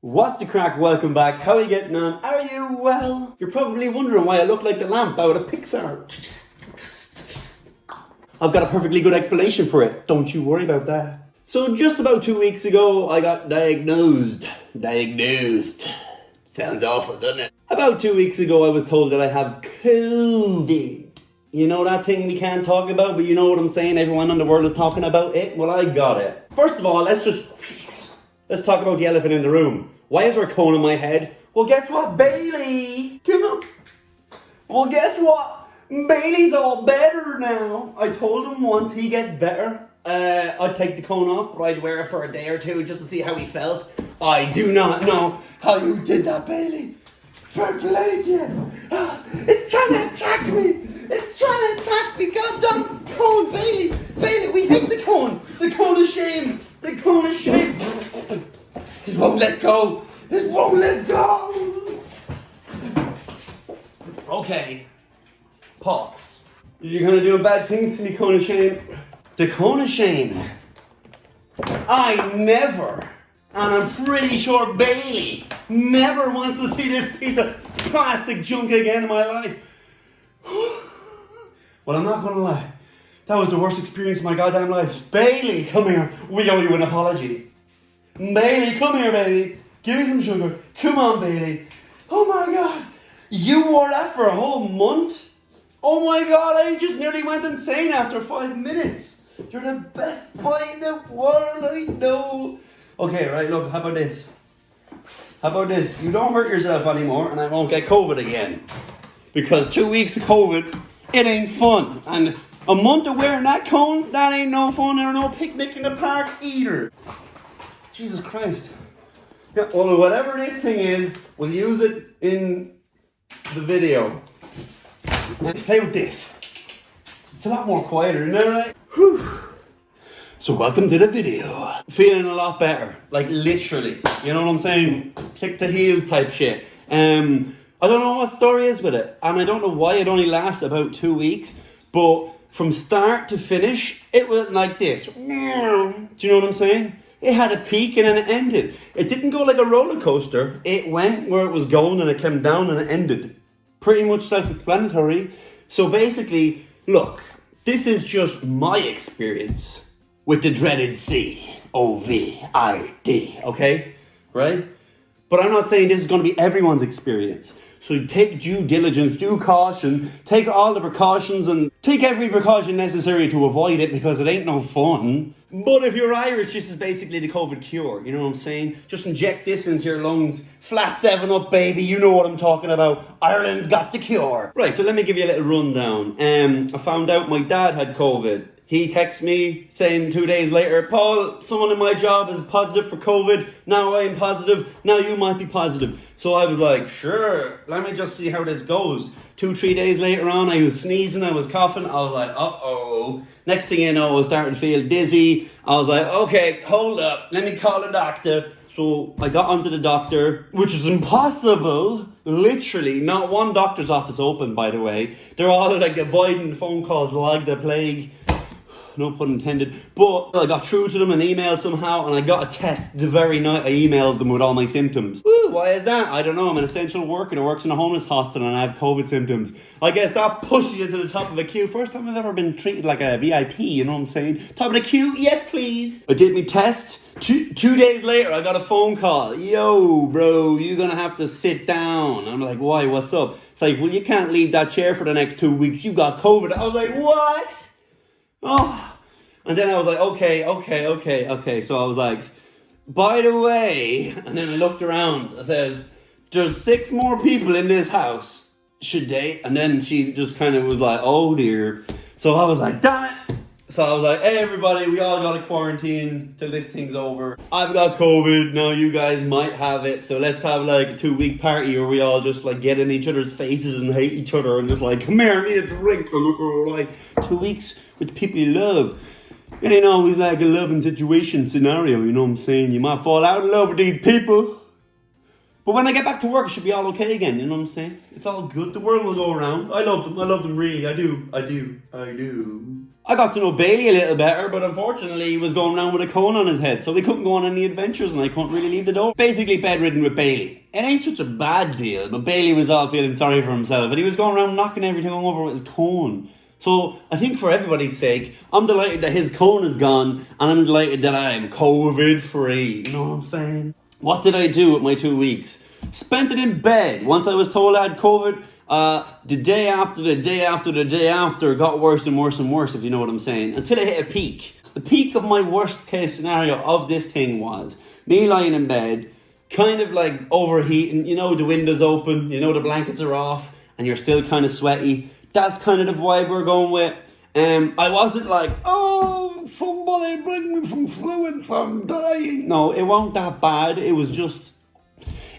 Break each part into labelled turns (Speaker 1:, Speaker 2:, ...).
Speaker 1: What's the crack? Welcome back. How are you getting on? Are you well? You're probably wondering why I look like the lamp out of Pixar. I've got a perfectly good explanation for it. Don't you worry about that. So just about 2 weeks ago, I got diagnosed. Sounds awful, doesn't it? About 2 weeks ago, I was told that I have COVID. You know that thing we can't talk about, but you know what I'm saying? Everyone in the world is talking about it. Well, I got it. First of all, let's talk about the elephant in the room. Why is there a cone on my head? Well, guess what, Bailey? Come on. Well, guess what? Bailey's all better now. I told him once he gets better, I'd take the cone off, but I'd wear it for a day or two just to see how he felt. I do not know how you did that, Bailey. Fair play to you. It's trying to attack me. It's trying to attack me. Goddamn cone, Bailey. Bailey, we hate the cone. The cone of shame. The cone of shame. It won't let go. It won't let go. Okay. Pause. You're gonna do bad things to me, cone of shame. The cone of shame. I never, and I'm pretty sure Bailey never wants to see this piece of plastic junk again in my life. Well, I'm not gonna lie. That was the worst experience of my goddamn life. Bailey, come here. We owe you an apology. Bailey, come here, baby. Give me some sugar. Come on, Bailey. Oh my God. You wore that for a whole month? Oh my God, I just nearly went insane after 5 minutes. You're the best boy in the world, I know. Okay, right, look, how about this? How about this? You don't hurt yourself anymore and I won't get COVID again. Because 2 weeks of COVID, it ain't fun. And a month of wearing that cone, that ain't no fun or no picnic in the park either. Jesus Christ. Yeah, well, whatever this thing is, we'll use it in the video. Let's play with this. It's a lot more quieter, isn't it, right? Whew. So welcome to the video. Feeling a lot better. Like literally. You know what I'm saying? Click the heels type shit. I don't know what story is with it. And I don't know why it only lasts about 2 weeks. But from start to finish, it went like this. Do you know what I'm saying? It had a peak and then it ended. It didn't go like a roller coaster. It went where it was going and it came down and it ended. Pretty much self-explanatory. So basically, look, this is just my experience with the dreaded COVID, okay? Right? But I'm not saying this is going to be everyone's experience. So take due diligence, due caution, take all the precautions and take every precaution necessary to avoid it because it ain't no fun. But if you're Irish, this is basically the COVID cure, you know what I'm saying? Just inject this into your lungs, flat 7-up baby, you know what I'm talking about. Ireland's got the cure. Right, so let me give you a little rundown. I found out my dad had COVID. He texted me saying 2 days later, Paul, someone in my job is positive for COVID. Now I'm positive. Now you might be positive. So I was like, sure, let me just see how this goes. 2-3 days later on, I was sneezing, I was coughing. I was like, uh-oh. Next thing you know, I was starting to feel dizzy. I was like, okay, hold up. Let me call a doctor. So I got onto the doctor, which is impossible. Literally, not one doctor's office open, by the way. They're all like avoiding phone calls like the plague. No pun intended. But I got through to them and emailed somehow, and I got a test the very night I emailed them with all my symptoms. Woo, why is that? I don't know. I'm an essential worker that works in a homeless hostel and I have COVID symptoms. I guess that pushes you to the top of a queue. First time I've ever been treated like a VIP, you know what I'm saying? Top of the queue, yes please. I did my test. Two days later, I got a phone call. Yo, bro, you're gonna have to sit down. I'm like, why? What's up? It's like, well, you can't leave that chair for the next 2 weeks. You got COVID. I was like, what? Oh. And then I was like, okay. So I was like, by the way, and then I looked around. It says, there's 6 more people in this house. Should they? And then she just kind of was like, oh dear. So I was like, damn it. So I was like, hey everybody, we all got to quarantine till this thing's over. I've got COVID, now you guys might have it. So let's have like a 2-week party where we all just like get in each other's faces and hate each other and just like, come here, I need a drink. And like 2 weeks with the people you love. It ain't always like a loving situation scenario, you know what I'm saying? You might fall out of love with these people. But when I get back to work, it should be all okay again, you know what I'm saying? It's all good, the world will go around. I love them really, I do. I got to know Bailey a little better, but unfortunately he was going around with a cone on his head, so we couldn't go on any adventures and I couldn't really leave the door. Basically bedridden with Bailey. It ain't such a bad deal, but Bailey was all feeling sorry for himself and he was going around knocking everything over with his cone. So I think for everybody's sake, I'm delighted that his cone is gone and I'm delighted that I'm COVID free. You know what I'm saying? What did I do with my 2 weeks? Spent it in bed. Once I was told I had COVID, the day after it got worse and worse and worse, if you know what I'm saying, until it hit a peak. The peak of my worst case scenario of this thing was me lying in bed, kind of like overheating, you know, the windows open, you know, the blankets are off, and you're still kind of sweaty. That's kind of the vibe we're going with. I wasn't like, oh, somebody bring me some fluids, I'm dying. No, it wasn't that bad. It was just,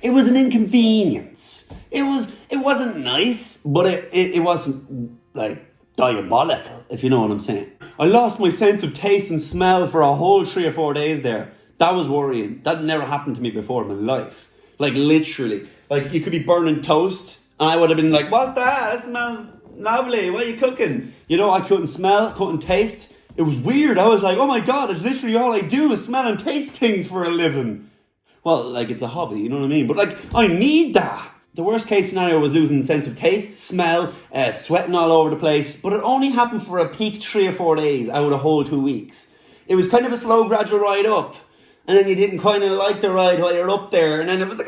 Speaker 1: it was an inconvenience. It wasn't nice, but it wasn't like diabolical, if you know what I'm saying. I lost my sense of taste and smell for a whole 3 or 4 days there. That was worrying. That never happened to me before in my life. Like literally. Like you could be burning toast and I would have been like, what's that? That smells lovely. What are you cooking? You know, I couldn't smell, couldn't taste. It was weird. I was like, oh my God, it's literally all I do is smell and taste things for a living. Well, like it's a hobby, you know what I mean? But like, I need that. The worst case scenario was losing sense of taste, smell, sweating all over the place. But it only happened for a peak 3 or 4 days out of the whole 2 weeks. It was kind of a slow, gradual ride up. And then you didn't kind of like the ride while you're up there. And then it was like,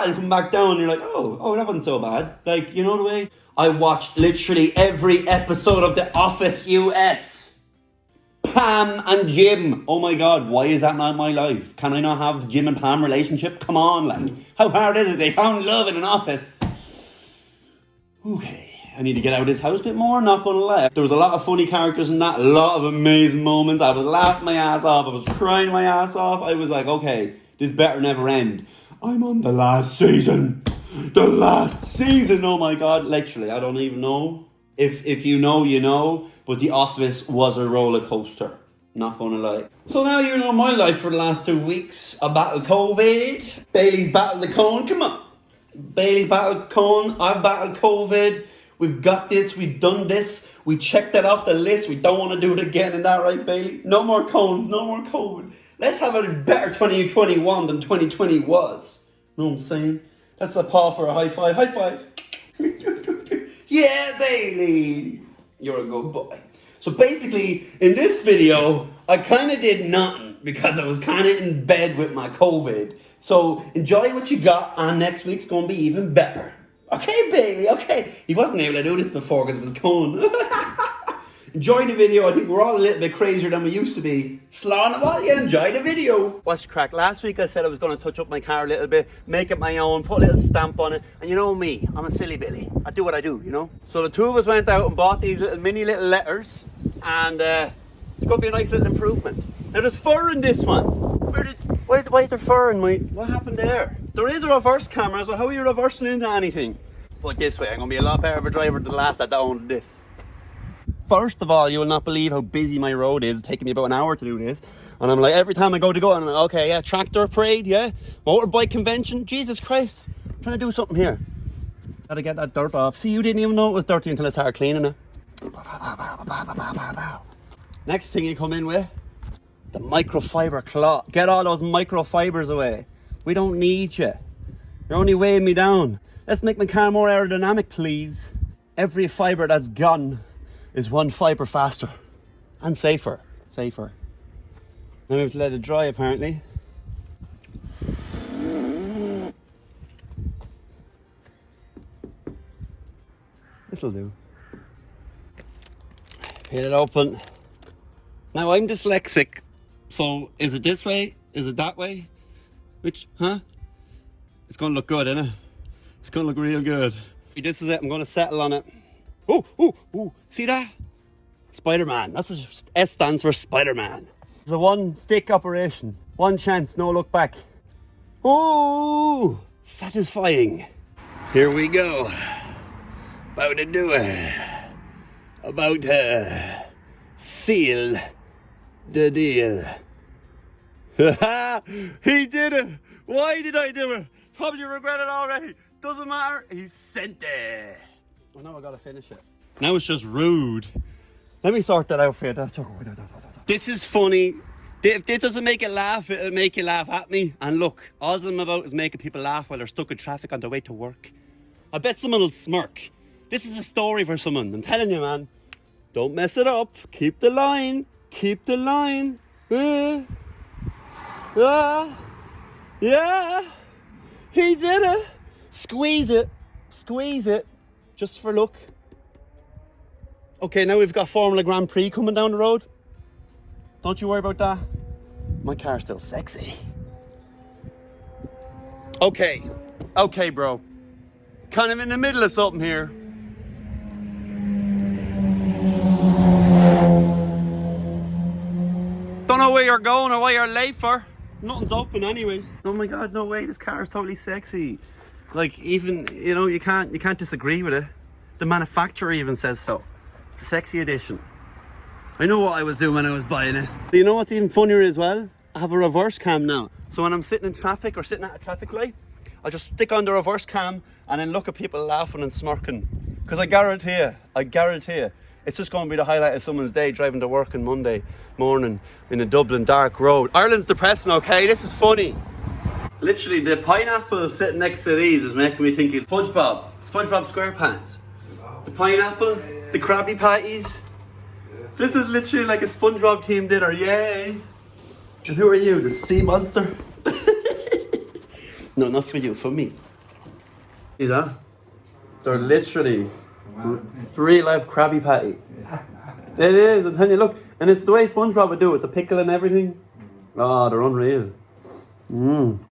Speaker 1: and come back down. And you're like, oh, that wasn't so bad. Like, you know the way? I watched literally every episode of The Office US. Pam and Jim. Oh my God, why is that not my life? Can I not have Jim and Pam relationship? Come on, like, how hard is it? They found love in an office. Okay, I need to get out of this house a bit more, not gonna lie. There was a lot of funny characters in that, a lot of amazing moments. I was laughing my ass off, I was crying my ass off. I was like, okay, this better never end. I'm on the last season. The last season, oh my God, literally, I don't even know. If you know, you know. But The Office was a roller coaster. Not gonna lie. So now you know my life for the last 2 weeks. I battled COVID. Bailey's battled the cone. Come on. Bailey's battled cone. I've battled COVID. We've got this. We've done this. We checked that off the list. We don't want to do it again. Isn't that right, Bailey? No more cones. No more COVID. Let's have a better 2021 than 2020 was. Know what I'm saying? That's a paw for a high five. High five. Yeah, Bailey. You're a good boy. So basically, in this video, I kind of did nothing because I was kind of in bed with my COVID. So enjoy what you got, and next week's going to be even better. Okay, Bailey, okay. He wasn't able to do this before because it was cone. Enjoy the video. I think we're all a little bit crazier than we used to be. Slán while you enjoy the video. What's the crack? Last week I said I was going to touch up my car a little bit, make it my own, put a little stamp on it. And you know me, I'm a silly Billy. I do what I do, you know. So the two of us went out and bought these mini little letters. And it's going to be a nice little improvement. Now there's fur in this one. Why is there fur in my... What happened there? There is a reverse camera, so how are you reversing into anything? Put it this way, I'm going to be a lot better of a driver than the last that owned this. First of all, you will not believe how busy my road is. It's taking me about an hour to do this. And I'm like, every time I go, I'm like, okay, yeah, tractor parade, yeah, motorbike convention. Jesus Christ, I'm trying to do something here. Gotta get that dirt off. See, you didn't even know it was dirty until I started cleaning it. Next thing you come in with, the microfiber cloth. Get all those microfibers away. We don't need you. You're only weighing me down. Let's make my car more aerodynamic, please. Every fiber that's gone is one fiber faster and safer. Now we have to let it dry apparently. This'll do. Peel it open. Now I'm dyslexic, so is it this way? Is it that way? Which, huh? It's gonna look good, isn't it? It's gonna look real good. This is it, I'm gonna settle on it. Ooh, see that? Spider-Man, that's what S stands for, Spider-Man. It's a one stick operation, one chance, no look back. Ooh, satisfying. Here we go. About to do it. About to seal the deal. He did it. Why did I do it? Probably regret it already. Doesn't matter. He sent it. Oh, now I gotta finish it. Now it's just rude. Let me sort that out for you. This is funny. If this doesn't make you laugh, it'll make you laugh at me. And look, all I'm about is making people laugh while they're stuck in traffic on their way to work. I bet someone will smirk. This is a story for someone. I'm telling you, man. Don't mess it up. Keep the line. Keep the line. Yeah. He did it. Squeeze it. Squeeze it. Just for luck. Okay, now we've got Formula Grand Prix coming down the road. Don't you worry about that. My car's still sexy. Okay, bro. Kind of in the middle of something here. Don't know where you're going or what you're late for. Nothing's open anyway. Oh my God, no way, this car is totally sexy. Like, even, you can't disagree with it. The manufacturer even says so. It's a sexy edition. I know what I was doing when I was buying it. But you know what's even funnier as well? I have a reverse cam now. So when I'm sitting in traffic or sitting at a traffic light, I just stick on the reverse cam and then look at people laughing and smirking. Because I guarantee you, it's just going to be the highlight of someone's day driving to work on Monday morning in a Dublin dark road. Ireland's depressing, okay? This is funny. Literally, the pineapple sitting next to these is making me think of SpongeBob SquarePants. The pineapple, the Krabby Patties. This is literally like a SpongeBob team dinner, yay! And who are you, the sea monster? No, not for you, for me. See that? They're literally real life Krabby Patty. It is, I'm telling you, look. And it's the way SpongeBob would do it, the pickle and everything. Oh, they're unreal.